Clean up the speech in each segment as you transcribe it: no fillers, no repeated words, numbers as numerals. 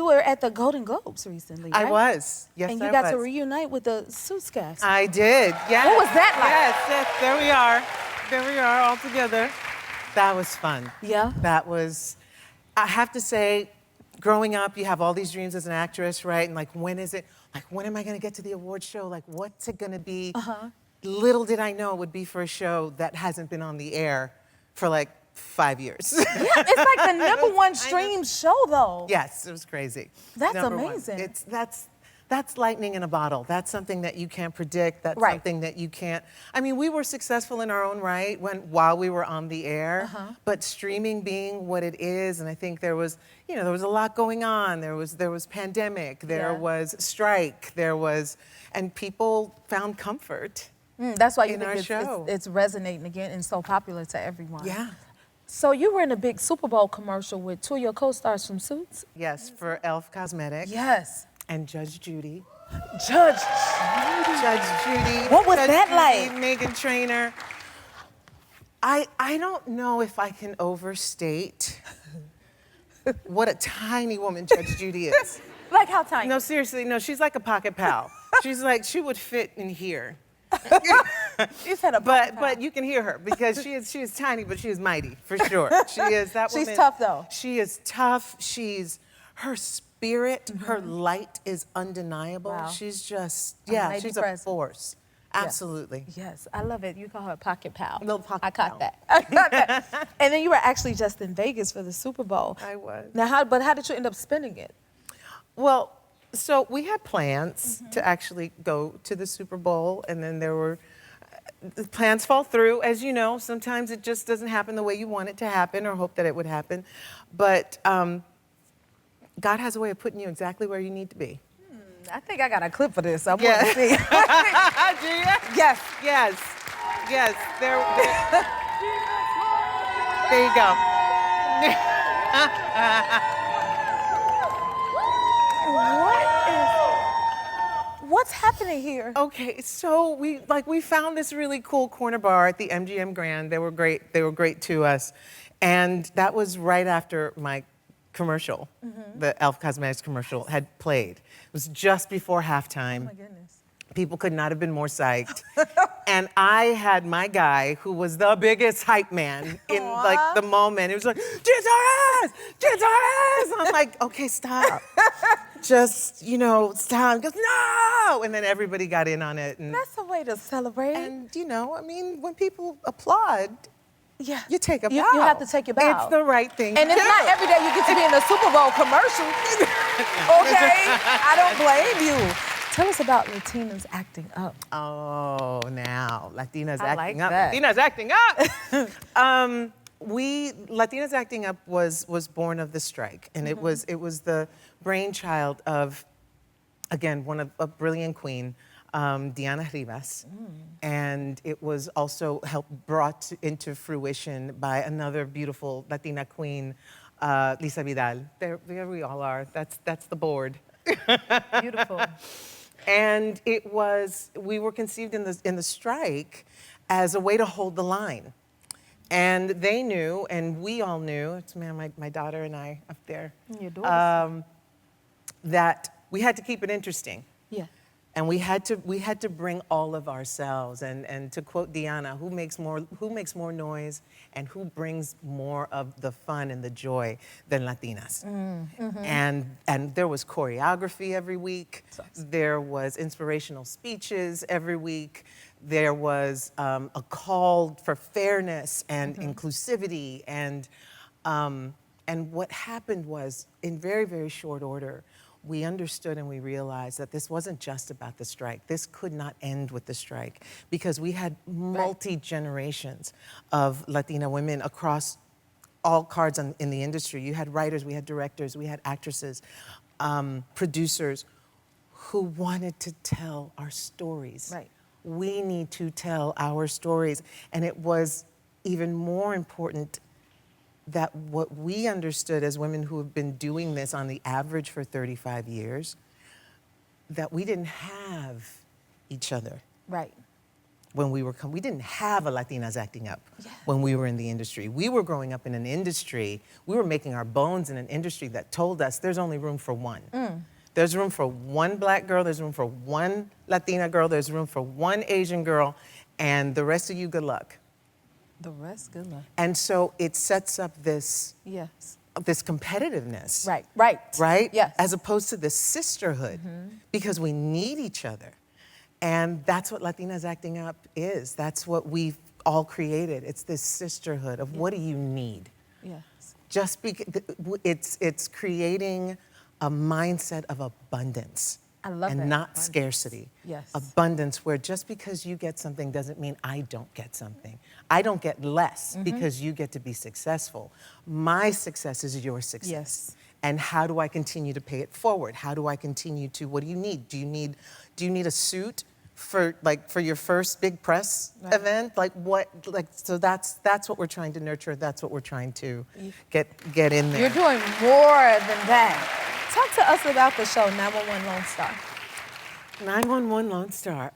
You were at the Golden Globes recently, right? I was. Yes, and you I got was. to reunite with the Suits cast. I did. Yes. What was that like? Yes. There we are. There we are all together. That was fun. Yeah. That was. I have to say, growing up, you have all these dreams as an actress, right? And like, when is it? Like, when am I going to get to the award show? Like, what's it going to be? Little did I know it would be for a show that hasn't been on the air for like 5 years. Yeah, it's like the #1 streamed show, though. Yes, it was crazy. That's #1. amazing. That's lightning in a bottle. That's something that you can't predict. That's Right. something that you can't. I mean, we were successful in our own right while we were on the air, but streaming being what it is, and I think there was a lot going on. There was pandemic. There was strike. And people found comfort. That's why you in our think show. it's resonating again and so popular to everyone. Yeah. So you were in a big Super Bowl commercial with 2 of your co-stars from Suits? Yes, for Elf Cosmetics. Yes. And Judge Judy. Judge Judy. What was Judge that Judy, like? Meghan Trainor. I don't know if I can overstate what a tiny woman Judge Judy is. Like how tiny? No, seriously, no, she's like a pocket pal. She's like, she would fit in here. You said a pocket pal. But you can hear her because she is tiny, but she is mighty, for sure. She is that woman. She's tough, though. She is tough. Her spirit, her light is undeniable. Wow. She's just, mighty she's presence. a force. Absolutely. Yes, I love it. You call her a pocket pal. Little pocket I caught pal. that. I caught that. And then you were actually just in Vegas for the Super Bowl. I was. Now, how did you end up spending it? Well, so we had plans to actually go to the Super Bowl, and then the plans fall through. As you know, sometimes it just doesn't happen the way you want it to happen or hope that it would happen. But God has a way of putting you exactly where you need to be. I think I got a clip for this. I want Yeah. to see. Do you? Yes. Yes. There you go. What's happening here? Okay, so we found this really cool corner bar at the MGM Grand. They were great. They were great to us, and that was right after my commercial, the Elf Cosmetics commercial, had played. It was just before halftime. Oh my goodness. People could not have been more psyched. And I had my guy, who was the biggest hype man in like the moment. He was like, Gina Torres! Gina Torres! I'm like, okay, stop. Just, stop. He goes, no! And then everybody got in on it. And, That's a way to celebrate. and when people applaud, yeah. you take a bow. You have to take your bow. It's the right thing And to it's do. not every day you get to be in a Super Bowl commercial. Okay? I don't blame you. Tell us about Latinas Acting Up. Oh, now Latinas I Acting like Up. that. Latinas Acting Up. Latinas Acting Up was born of the strike, and it was the brainchild of, again, a brilliant queen, Diana Rivas, and it was also brought into fruition by another beautiful Latina queen, Lisa Vidal. There we all are. That's the board. Beautiful. And we were conceived in the strike as a way to hold the line. And they knew, and we all knew, it's my daughter and I up there, Your daughter. that we had to keep it interesting. Yeah. And we had to bring all of ourselves. And to quote Diana, who makes more noise and who brings more of the fun and the joy than Latinas? And there was choreography every week. There was inspirational speeches every week. There was a call for fairness and inclusivity. And what happened was, in very, very short order, we understood and we realized that this wasn't just about the strike. This could not end with the strike, because we had multi-generations of Latina women across all cards in the industry. You had writers, we had directors, we had actresses, producers who wanted to tell our stories. Right. We need to tell our stories. And it was even more important that what we understood as women who have been doing this on the average for 35 years, that we didn't have each other. Right. when we didn't have a Latinas Acting Up when we were in the industry. We were growing up in an industry, we were making our bones in an industry that told us there's only room for one. There's room for one Black girl, there's room for one Latina girl, there's room for one Asian girl, and the rest of you, good luck. The rest, good luck. And so it sets up this, Yes. this competitiveness. Right, right. Right? Yes. As opposed to this sisterhood, because we need each other. And that's what Latinas Acting Up is. That's what we've all created. It's this sisterhood of what do you need? Yes. Just it's creating a mindset of abundance. I love and that. not Abundance. scarcity. Yes. Abundance, where just because you get something doesn't mean I don't get something. I don't get less because you get to be successful. My success is your success. Yes. And how do I continue to pay it forward? How do I continue to, what do you need? Do you need a suit for your first big press event? So that's what we're trying to nurture. That's what we're trying to get in there. You're doing more than that. Talk to us about the show 911 Lone Star. 911 Lone Star.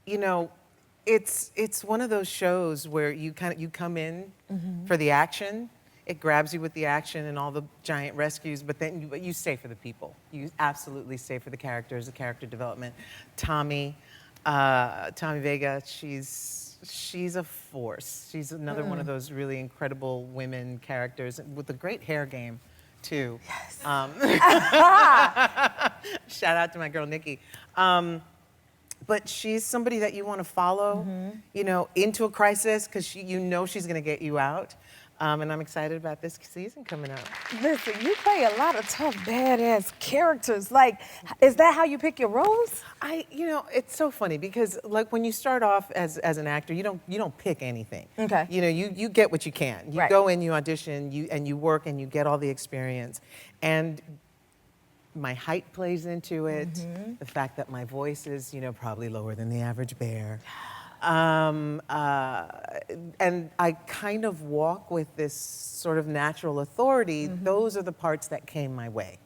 You know, it's one of those shows where you come in for the action. It grabs you with the action and all the giant rescues, but then you stay for the people. You absolutely stay for the characters, the character development. Tommy Vega, she's a force. She's another one of those really incredible women characters with a great hair game, too. Yes. Shout out to my girl, Nikki. But she's somebody that you want to follow, you know, into a crisis, because you know she's going to get you out. And I'm excited about this season coming up. Listen, you play a lot of tough, badass characters. Like, is that how you pick your roles? You know, it's so funny because, like, when you start off as an actor, you don't pick anything. Okay. You know, you get what you can. You go in, you audition, and you work, and you get all the experience. And my height plays into it. The fact that my voice is, you know, probably lower than the average bear. And I kind of walk with this sort of natural authority. Those are the parts that came my way.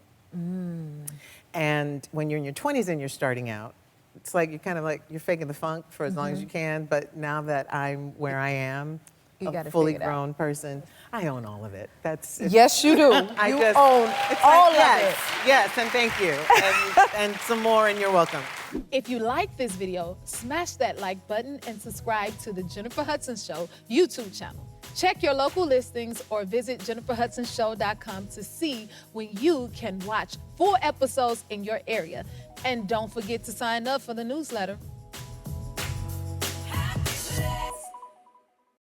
And when you're in your 20s and you're starting out, it's like you're faking the funk for as long as you can. But now that I'm where I am, a fully grown person, I own all of it. Yes, you do. You own all of it. Yes, and thank you. And some more, and you're welcome. If you like this video, smash that like button and subscribe to the Jennifer Hudson Show YouTube channel. Check your local listings or visit jenniferhudsonshow.com to see when you can watch full episodes in your area. And don't forget to sign up for the newsletter.